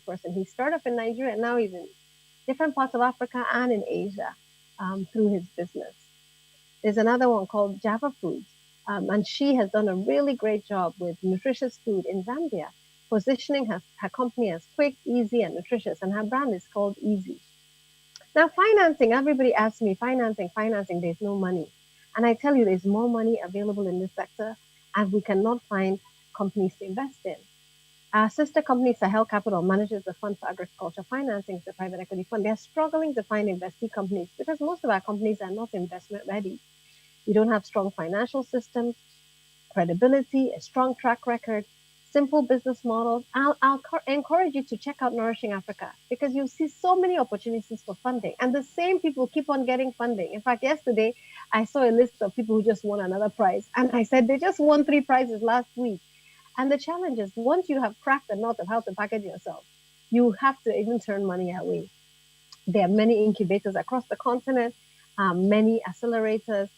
person. He started off in Nigeria, and now he's in different parts of Africa and in Asia through his business. There's another one called Java Foods, and she has done a really great job with nutritious food in Zambia, positioning her company as quick, easy, and nutritious, and her brand is called Easy. Now, financing, everybody asks me, financing, there's no money. And I tell you, there's more money available in this sector, and we cannot find companies to invest in. Our sister company, Sahel Capital, manages the Fund for Agriculture Financing, it's a private equity fund. They're struggling to find investee companies because most of our companies are not investment ready. We don't have strong financial systems, credibility, a strong track record, simple business models. I'll encourage you to check out Nourishing Africa because you'll see so many opportunities for funding. And the same people keep on getting funding. In fact, yesterday, I saw a list of people who just won another prize. And I said, they just won 3 prizes last week. And the challenge is, once you have cracked the nut of how to package yourself, you have to even turn money away. There are many incubators across the continent, many accelerators.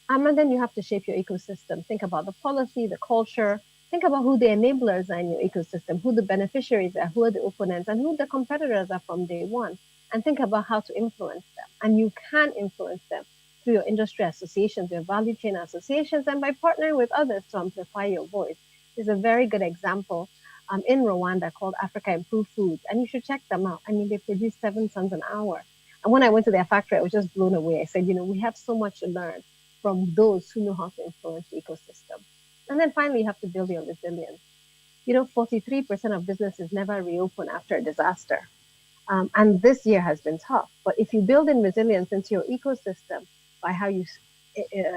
And then you have to shape your ecosystem. Think about the policy, the culture. Think about who the enablers are in your ecosystem, who the beneficiaries are, who are the opponents, and who the competitors are from day one. And think about how to influence them. And you can influence them through your industry associations, your value chain associations, and by partnering with others to amplify your voice. There's a very good example in Rwanda called Africa Improved Foods, and you should check them out. I mean, they produce 7 tons an hour. And when I went to their factory, I was just blown away. I said, we have so much to learn from those who know how to influence the ecosystem. And then finally, you have to build your resilience. 43% of businesses never reopen after a disaster. And this year has been tough. But if you build in resilience into your ecosystem by how you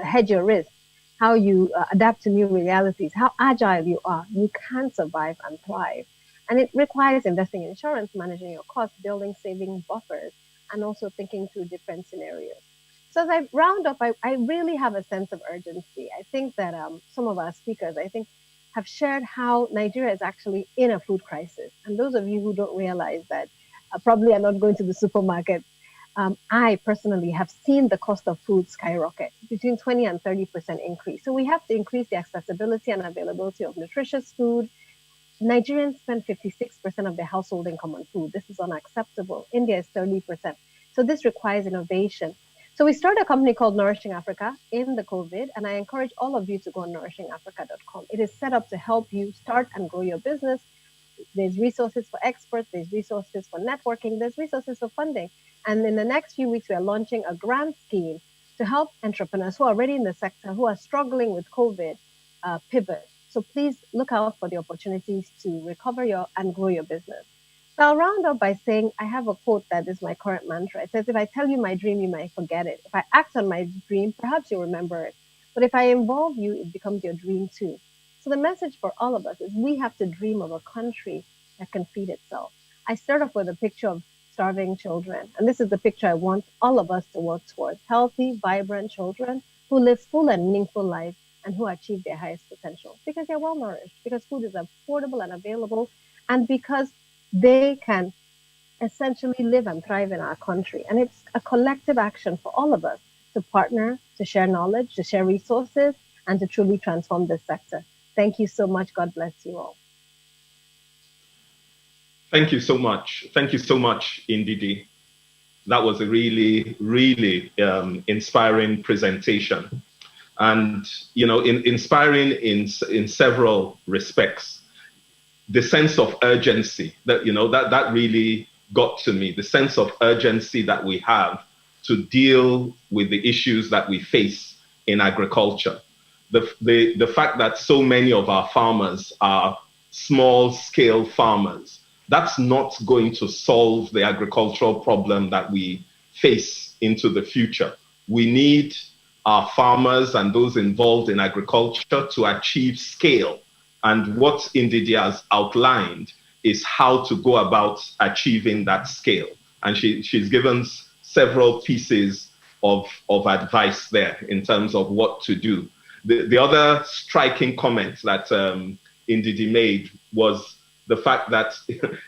hedge your risk, how you adapt to new realities, how agile you are, you can survive and thrive. And it requires investing in insurance, managing your costs, building saving buffers, and also thinking through different scenarios. So as I round up, I really have a sense of urgency. I think that some of our speakers, have shared how Nigeria is actually in a food crisis. And those of you who don't realize that probably are not going to the supermarket, I personally have seen the cost of food skyrocket, between 20 and 30% increase. So we have to increase the accessibility and availability of nutritious food. Nigerians spend 56% of their household income on food. This is unacceptable. India is 30%. So this requires innovation. So we started a company called Nourishing Africa in the COVID, and I encourage all of you to go on nourishingafrica.com. It is set up to help you start and grow your business. There's resources for experts, there's resources for networking, there's resources for funding. And in the next few weeks, we are launching a grant scheme to help entrepreneurs who are already in the sector, who are struggling with COVID, pivot. So please look out for the opportunities to recover and grow your business. So I'll round up by saying I have a quote that is my current mantra. It says, if I tell you my dream, you might forget it. If I act on my dream, perhaps you'll remember it. But if I involve you, it becomes your dream too. So the message for all of us is we have to dream of a country that can feed itself. I start off with a picture of starving children. And this is the picture I want all of us to work towards. Healthy, vibrant children who live full and meaningful lives and who achieve their highest potential because they're well nourished, because food is affordable and available, and because they can essentially live and thrive in our country. And it's a collective action for all of us to partner, to share knowledge, to share resources, and to truly transform this sector. Thank you so much. God bless you all. Thank you so much. Thank you so much, Ndidi. That was a really, really inspiring presentation. And, inspiring in several respects. The sense of urgency that really got to me, the sense of urgency that we have to deal with the issues that we face in agriculture. The fact that so many of our farmers are small scale farmers, that's not going to solve the agricultural problem that we face into the future. We need our farmers and those involved in agriculture to achieve scale. And what Ndidi has outlined is how to go about achieving that scale. And she's given several pieces of advice there in terms of what to do. The other striking comment that Ndidi made was the fact that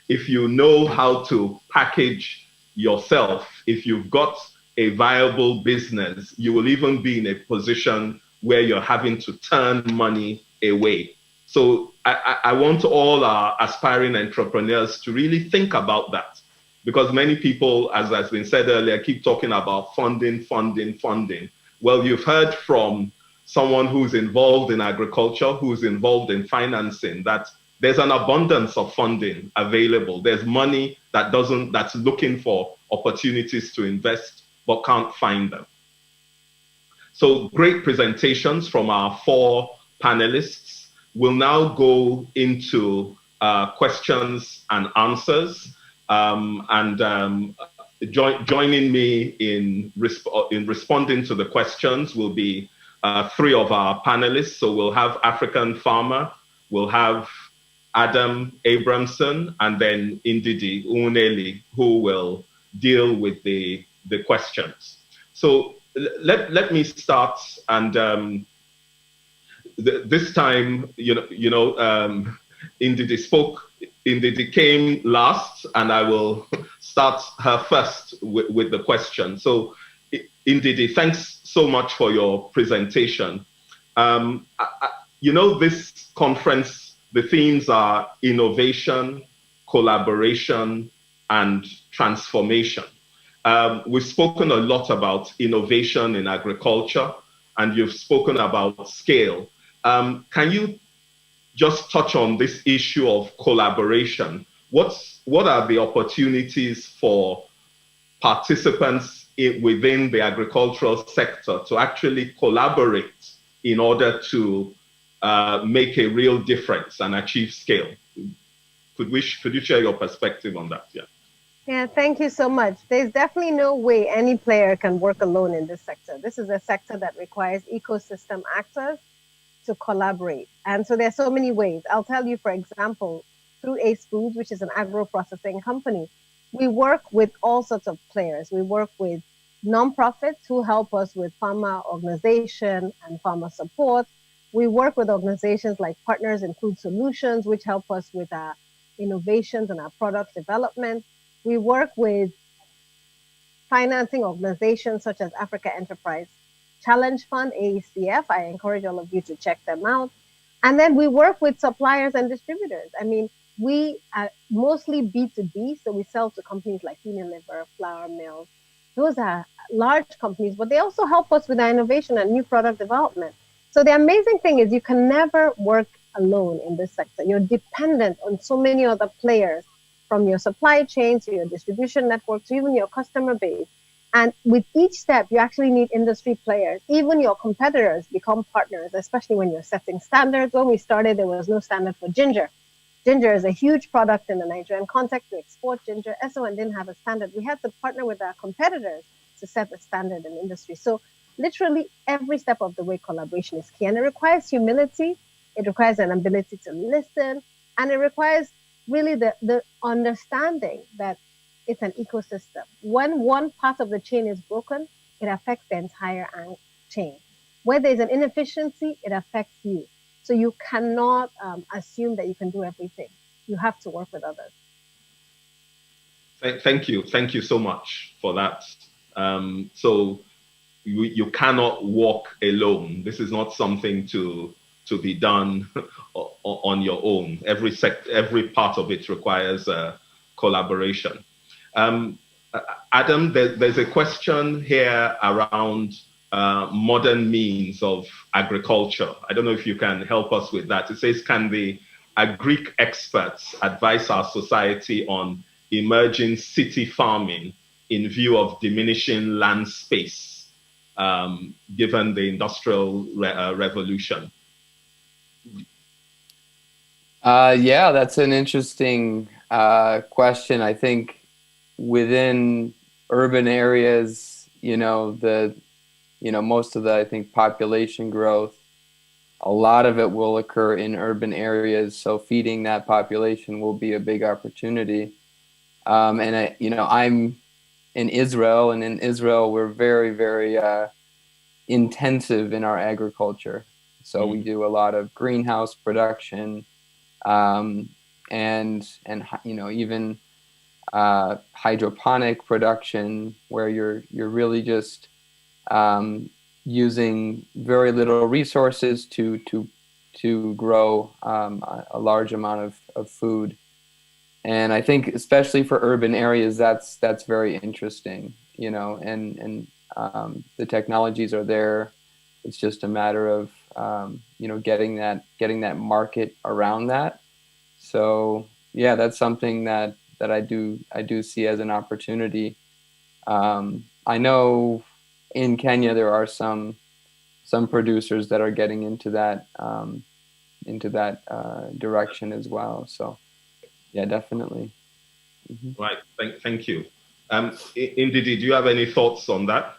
if you know how to package yourself, if you've got a viable business, you will even be in a position where you're having to turn money away. So I want all our aspiring entrepreneurs to really think about that, because many people, as has been said earlier, keep talking about funding, funding, funding. Well, you've heard from someone who's involved in agriculture, who's involved in financing, that there's an abundance of funding available. There's money that's looking for opportunities to invest but can't find them. So great presentations from our four panelists. We'll now go into questions and answers. Joining me in responding to the questions will be three of our panelists. So we'll have African Farmer, we'll have Adam Abramson, and then Indidi Uneli, who will deal with the questions. So let me start, and this time, Indidi came last, and I will start her first with the question. So, Indidi, thanks so much for your presentation. This conference, the themes are innovation, collaboration, and transformation. We've spoken a lot about innovation in agriculture, and you've spoken about scale. Can you just touch on this issue of collaboration? What are the opportunities for participants within the agricultural sector to actually collaborate in order to make a real difference and achieve scale? Could you share your perspective on that? Yeah. Yeah, thank you so much. There's definitely no way any player can work alone in this sector. This is a sector that requires ecosystem actors to collaborate. And so there's so many ways. I'll tell you, for example, through Ace Foods, which is an agro-processing company, we work with all sorts of players. We work with nonprofits who help us with farmer organization and farmer support. We work with organizations like Partners in Food Solutions, which help us with our innovations and our product development. We work with financing organizations such as Africa Enterprise Challenge Fund, AECF. I encourage all of you to check them out. And then we work with suppliers and distributors. I mean, we are mostly B2B, so we sell to companies like Unilever, flour mills. Those are large companies, but they also help us with our innovation and new product development. So the amazing thing is you can never work alone in this sector. You're dependent on so many other players, from your supply chain to your distribution network to even your customer base. And with each step, you actually need industry players. Even your competitors become partners, especially when you're setting standards. When we started, there was no standard for ginger. Ginger is a huge product in the Nigerian context. To export ginger, SON didn't have a standard. We had to partner with our competitors to set the standard in the industry. So literally every step of the way, collaboration is key. And it requires humility. It requires an ability to listen. And it requires really the understanding that it's an ecosystem. When one part of the chain is broken, it affects the entire chain. Where there's an inefficiency, it affects you. So you cannot assume that you can do everything. You have to work with others. Thank you. Thank you so much for that. So you cannot walk alone. This is not something to be done on your own. Every part of it requires collaboration. Adam, there's a question here around modern means of agriculture. I don't know if you can help us with that. It says, can the agric experts advise our society on emerging city farming in view of diminishing land space, given the industrial revolution? Yeah, that's an interesting question. I think within urban areas, most of the, I think, population growth, a lot of it will occur in urban areas. So feeding that population will be a big opportunity. And I'm in Israel, and in Israel, we're very, very intensive in our agriculture. So we do a lot of greenhouse production, and even hydroponic production, where you're really just using very little resources to to grow a large amount of food. And I think especially for urban areas, that's very interesting, you know, and the technologies are there. It's just a matter of you know, getting that market around that. So yeah, that's something that I do see as an opportunity. I know in Kenya there are some producers that are getting into that direction as well. So yeah, definitely. Mm-hmm. Right. Thank you. Ndidi, do you have any thoughts on that?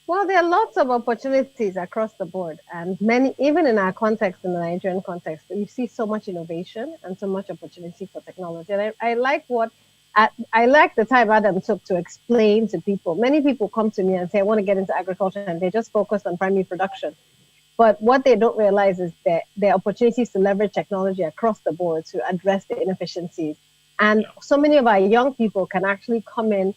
Well, there are lots of opportunities across the board, and many, even in our context, in the Nigerian context, you see so much innovation and so much opportunity for technology. And I like I like the time Adam took to explain to people. Many people come to me and say, I want to get into agriculture, and they're just focused on primary production. But what they don't realize is that there are opportunities to leverage technology across the board to address the inefficiencies. And so many of our young people can actually come in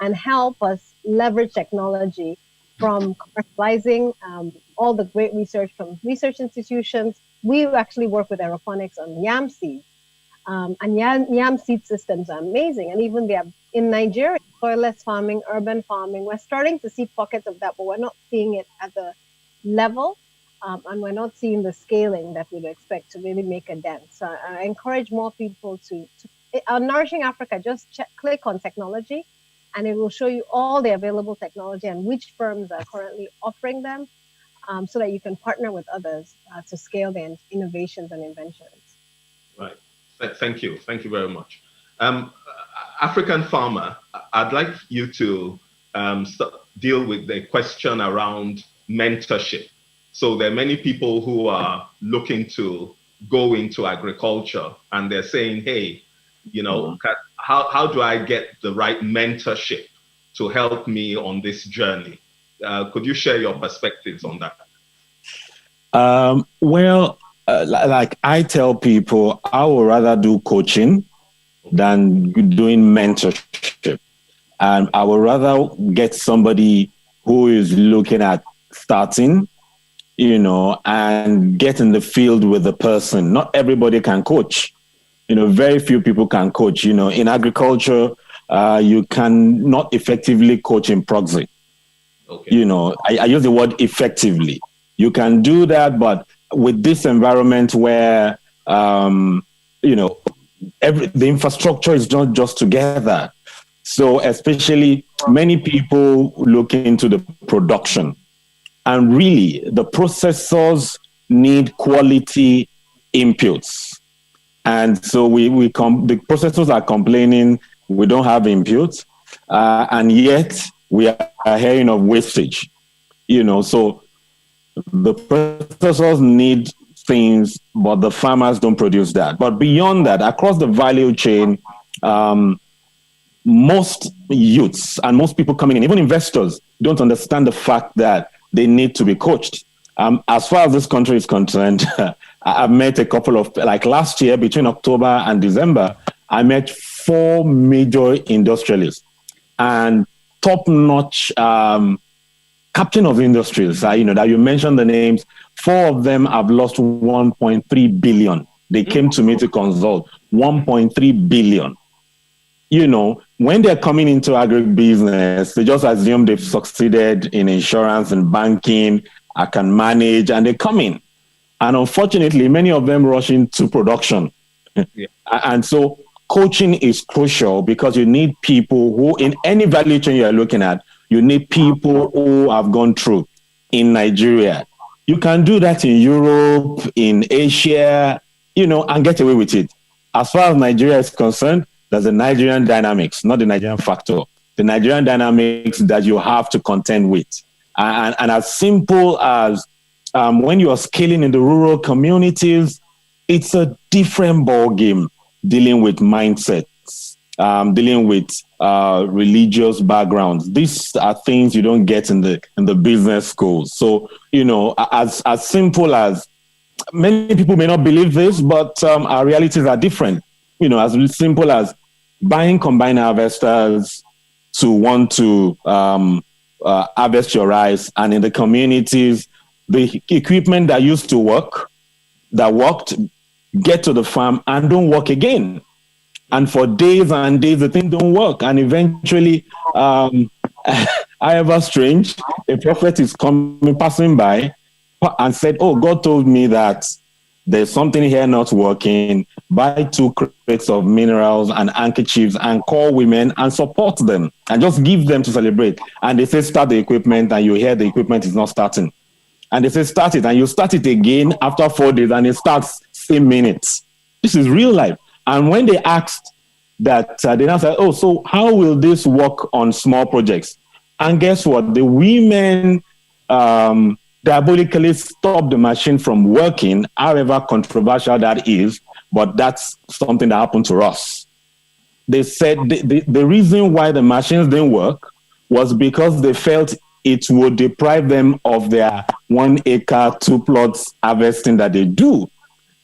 and help us leverage technology, from commercializing all the great research from research institutions. We actually work with aeroponics on yam seeds. And yam seed systems are amazing. And even there in Nigeria, soilless farming, urban farming, we're starting to see pockets of that, but we're not seeing it at the level, and we're not seeing the scaling that we'd expect to really make a dent. So I encourage more people to on Nourishing Africa, just click on technology, and it will show you all the available technology and which firms are currently offering them, so that you can partner with others to scale the innovations and inventions. Right. Thank you. Thank you very much. African farmer, I'd like you to deal with the question around mentorship. So there are many people who are looking to go into agriculture, and they're saying, hey, you know, how do I get the right mentorship to help me on this journey? Could you share your perspectives on that? Well, like I tell people, I would rather do coaching than doing mentorship. And I would rather get somebody who is looking at starting, you know, and get in the field with the person. Not everybody can coach. You know, very few people can coach. You know, in agriculture, you can not effectively coach in proxy. Okay. You know, I use the word effectively. You can do that, but with this environment where, you know, the infrastructure is not just together. So especially many people look into the production, and really the processors need quality inputs. And so the processors are complaining we don't have inputs, and yet we are hearing of wastage. You know, so the processors need things, but the farmers don't produce that. But beyond that, across the value chain, most youths and most people coming in, even investors, don't understand the fact that they need to be coached. As far as this country is concerned, I've met a couple of, like last year, between October and December, I met 4 major industrialists and top-notch captain of industries, you know, that you mentioned the names. 4 of them have lost 1.3 billion. They came to me to consult. 1.3 billion. You know, when they're coming into agribusiness, they just assume they've succeeded in insurance and banking, I can manage, and they come in. And unfortunately, many of them rush into production. Yeah. And so coaching is crucial, because you need people who, in any value chain you're looking at, you need people who have gone through. In Nigeria, you can do that in Europe, in Asia, you know, and get away with it. As far as Nigeria is concerned, there's the Nigerian dynamics, not the Nigerian factor. The Nigerian dynamics that you have to contend with. And as simple as when you are scaling in the rural communities, it's a different ballgame dealing with mindsets, dealing with religious backgrounds. These are things you don't get in the business schools. So, you know, as simple as, many people may not believe this, but our realities are different. You know, as simple as buying combine harvesters to want to harvest your rice, and in the communities, the equipment that used to work, that worked, get to the farm and don't work again. And for days and days, the thing don't work. And eventually, however strange, a prophet is coming, passing by and said, oh, God told me that there's something here not working. Buy 2 crates of minerals and handkerchiefs and call women and support them and just give them to celebrate. And they say, start the equipment, and you hear the equipment is not starting. And they say, start it, and you start it again after 4 days, and it starts same minutes. This is real life. And when they asked that, they now said, oh, so how will this work on small projects? And guess what? The women diabolically stopped the machine from working, however controversial that is, but that's something that happened to us. They said the reason why the machines didn't work was because they felt it would deprive them of their 1 acre, 2 plots harvesting that they do.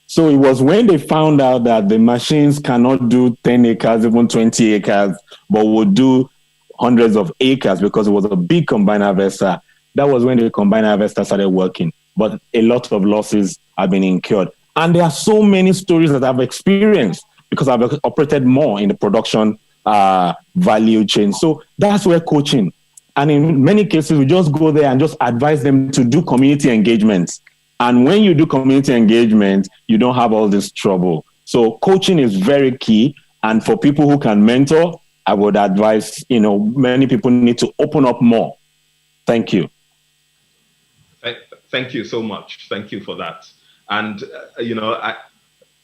So it was when they found out that the machines cannot do 10 acres, even 20 acres, but would do hundreds of acres because it was a big combined harvester. That was when the combined harvester started working. But a lot of losses have been incurred. And there are so many stories that I've experienced because I've operated more in the production value chain. So that's where coaching. And in many cases, we just go there and just advise them to do community engagement. And when you do community engagement, you don't have all this trouble. So coaching is very key. And for people who can mentor, I would advise, many people need to open up more. Thank you. Thank you so much. Thank you for that. And,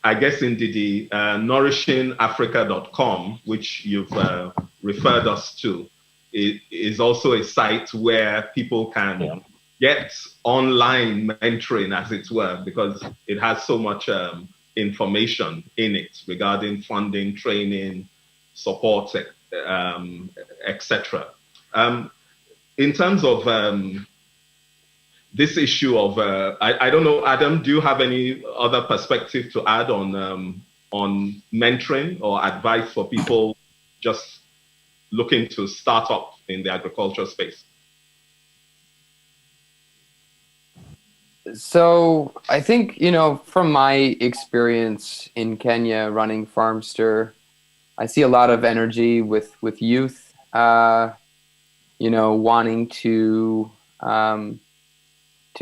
I guess in the nourishingafrica.com, which you've referred us to, is also a site where people can get online mentoring, as it were, because it has so much information in it regarding funding, training, support, etc. In terms of this issue of, I don't know, Adam, do you have any other perspective to add on mentoring or advice for people just looking to start up in the agriculture space? So I think, from my experience in Kenya running Farmster, I see a lot of energy with youth, wanting to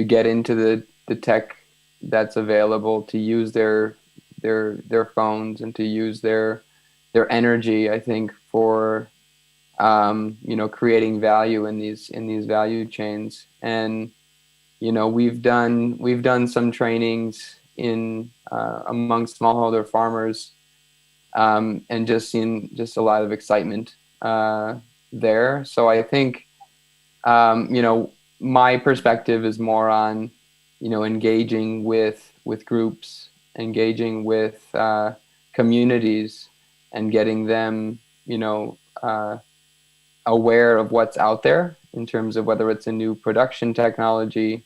get into the tech that's available, to use their phones and to use their energy, I think, for creating value in these value chains. And we've done some trainings in among smallholder farmers, and just seen just a lot of excitement there. So I think my perspective is more on engaging with groups, engaging with communities, and getting them aware of what's out there in terms of whether it's a new production technology.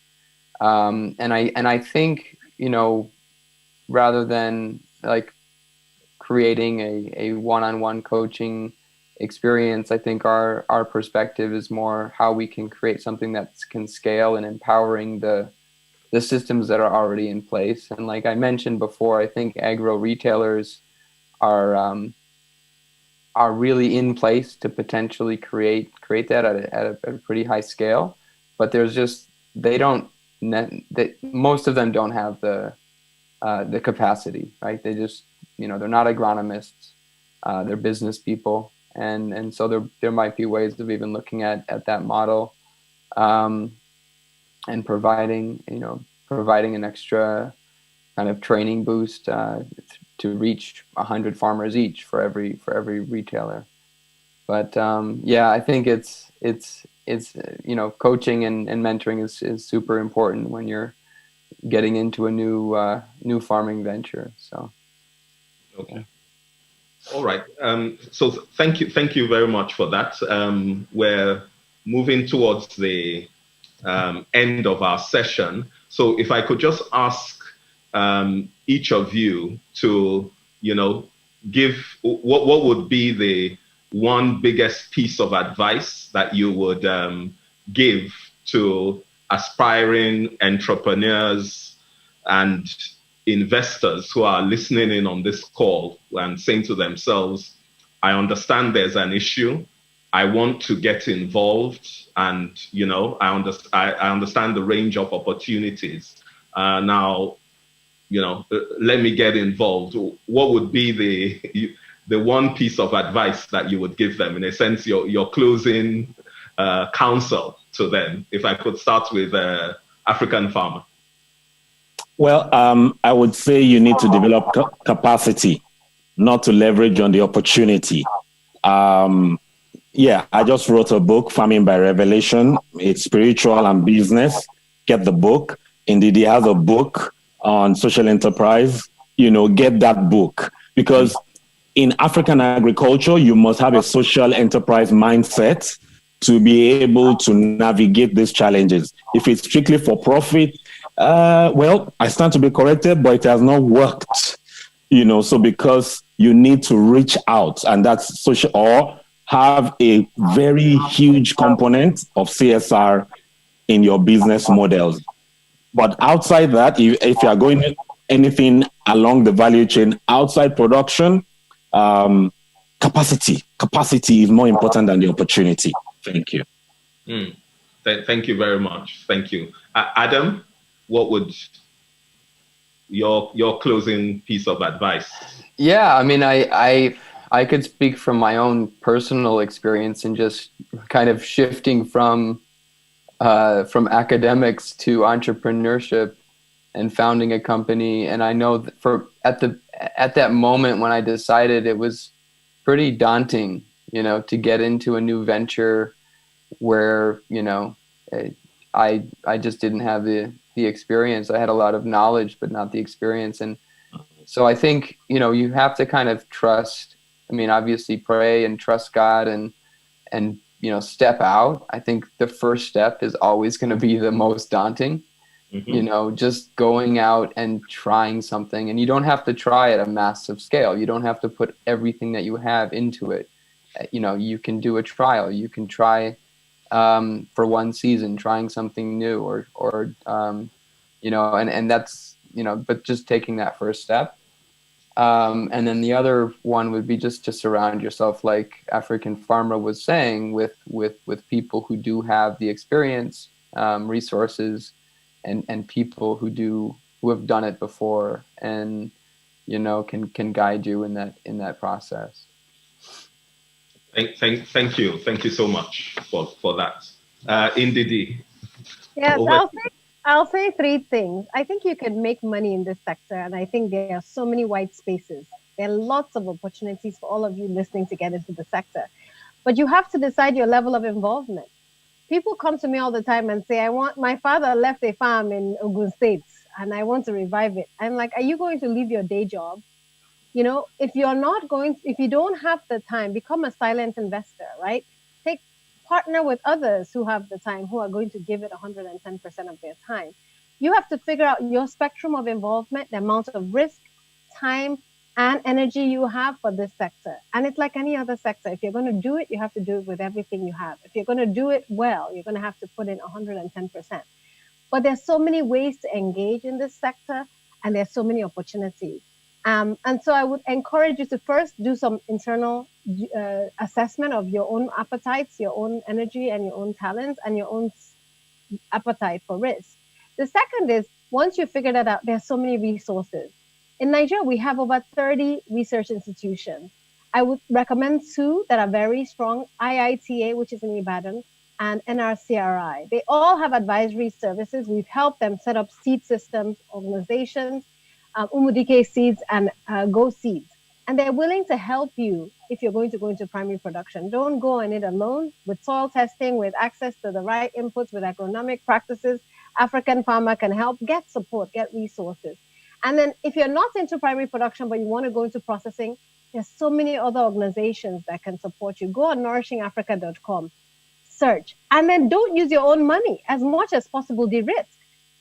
And I think, rather than like creating a one-on-one coaching experience, I think our perspective is more how we can create something that can scale and empowering the systems that are already in place. And like I mentioned before, I think agro retailers are really in place to potentially create that at a pretty high scale. But there's just, most of them don't have the capacity, right? They just, they're not agronomists, they're business people. And so there might be ways of even looking at that model, and providing an extra kind of training boost to reach 100 farmers each for every retailer. But I think it's coaching and mentoring is super important when you're getting into a new farming venture. So okay. All right. So thank you very much for that. We're moving towards the end of our session. So if I could just ask each of you to, give what would be the one biggest piece of advice that you would give to aspiring entrepreneurs and investors who are listening in on this call and saying to themselves, I understand there's an issue. I want to get involved, and I understand the range of opportunities. Now, let me get involved. What would be the one piece of advice that you would give them? In a sense, your closing counsel to them. If I could start with African farmer. Well, I would say you need to develop capacity, not to leverage on the opportunity. I just wrote a book, Farming by Revelation. It's spiritual and business. Get the book. Indeed, he has a book on social enterprise. Get that book, because in African agriculture, you must have a social enterprise mindset to be able to navigate these challenges. If it's strictly for profit, I stand to be corrected, but it has not worked. So because you need to reach out, and that's social, or have a very huge component of CSR in your business models. But outside that, if you are going anything along the value chain outside production, capacity is more important than the opportunity. Thank you. Thank you very much. Thank you. Adam, what would your closing piece of advice? Yeah, I mean, I could speak from my own personal experience and just kind of shifting from academics to entrepreneurship and founding a company. And I know that at that moment when I decided, it was pretty daunting, to get into a new venture where, I just didn't have the experience. I had a lot of knowledge, but not the experience. And so I think, you have to kind of trust. I mean, obviously pray and trust God and step out. I think the first step is always going to be the most daunting, just going out and trying something. And you don't have to try at a massive scale. You don't have to put everything that you have into it. You can do a trial. You can try for one season, trying something new or and that's, but just taking that first step. And then the other one would be just to surround yourself, like African Farmer was saying, with people who do have the experience, resources, and people who have done it before, and can guide you in that process. Thank you so much for that. Ndidi. Yes, I'll say three things. I think you can make money in this sector, and I think there are so many white spaces. There are lots of opportunities for all of you listening to get into the sector. But you have to decide your level of involvement. People come to me all the time and say, my father left a farm in Ogun State and I want to revive it. I'm like, are you going to leave your day job? If you don't have the time, become a silent investor, right? Partner with others who have the time, who are going to give it 110% of their time. You have to figure out your spectrum of involvement, the amount of risk, time, and energy you have for this sector. And it's like any other sector. If you're going to do it, you have to do it with everything you have. If you're going to do it well, you're going to have to put in 110%. But there's so many ways to engage in this sector, and there's so many opportunities. And so I would encourage you to first do some internal assessment of your own appetites, your own energy and your own talents, and your own appetite for risk. The second is, once you figure that out, there's so many resources. In Nigeria, we have over 30 research institutions. I would recommend two that are very strong: IITA, which is in Ibadan, and NRCRI. They all have advisory services. We've helped them set up seed systems, organizations, Umudike Seeds and Go Seeds. And they're willing to help you if you're going to go into primary production. Don't go on it alone. With soil testing, with access to the right inputs, with agronomic practices, African Farmer can help. Get support, get resources. And then if you're not into primary production, but you want to go into processing, there's so many other organizations that can support you. Go on nourishingafrica.com, search, and then don't use your own money. As much as possible, de-risk.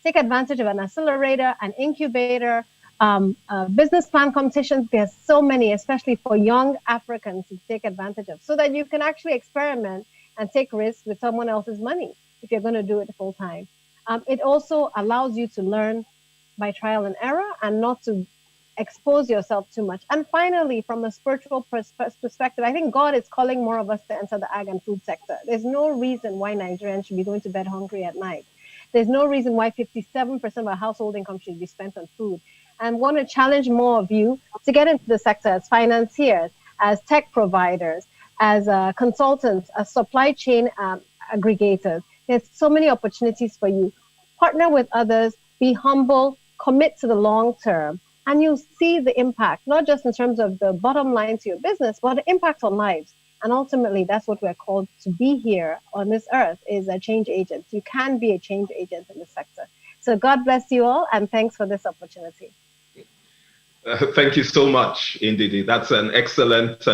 Take advantage of an accelerator, an incubator, business plan competitions. There's so many, especially for young Africans, to take advantage of, so that you can actually experiment and take risks with someone else's money. if you're going to do it full time. It also allows you to learn by trial and error and not to expose yourself too much. And finally, from a spiritual perspective, I think God is calling more of us to enter the ag and food sector. There's no reason why Nigerians should be going to bed hungry at night. There's no reason why 57% of our household income should be spent on food. And want to challenge more of you to get into the sector as financiers, as tech providers, as consultants, as supply chain aggregators. There's so many opportunities for you. Partner with others, be humble, commit to the long term, and you'll see the impact, not just in terms of the bottom line to your business, but the impact on lives. And ultimately, that's what we're called to be here on this earth, is a change agent. You can be a change agent in the sector. So God bless you all, and thanks for this opportunity. Thank you so much, Ndidi. That's an excellent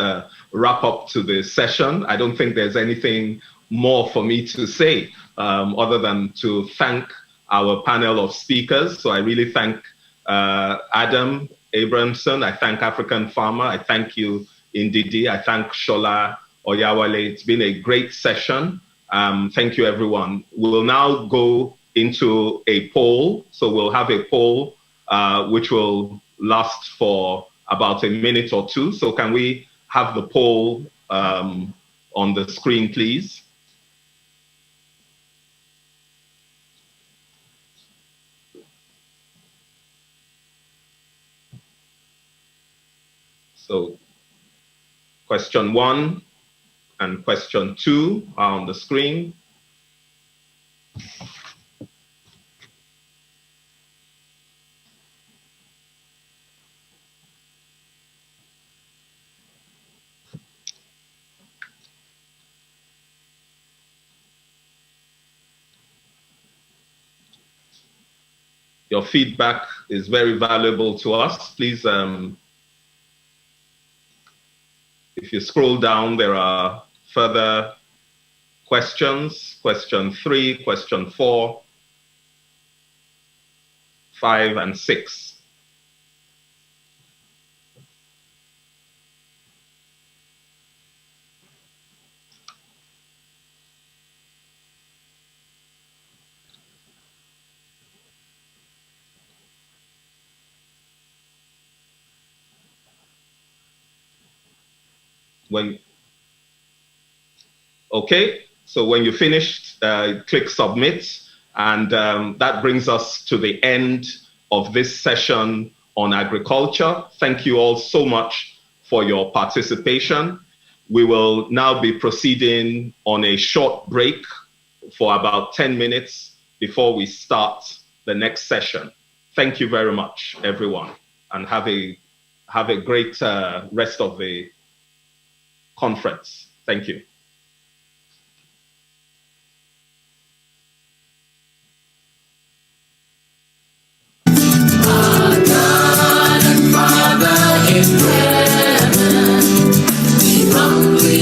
wrap up to the session. I don't think there's anything more for me to say other than to thank our panel of speakers. So I really thank Adam Abramson. I thank African Farmer. I thank you, Ndidi. I thank Shola Oyawale. It's been a great session. Thank you, everyone. We'll now go into a poll. So we'll have a poll which will last for about a minute or two. So can we have the poll on the screen, please? So question 1 and question 2 are on the screen. Your feedback is very valuable to us. Please, if you scroll down, there are further questions. Question 3, question 4, 5, and 6. Okay, so when you finished, click submit, and that brings us to the end of this session on agriculture. Thank you all so much for your participation. We will now be proceeding on a short break for about 10 minutes before we start the next session. Thank you very much, everyone, and have a great rest of the conference. Thank you.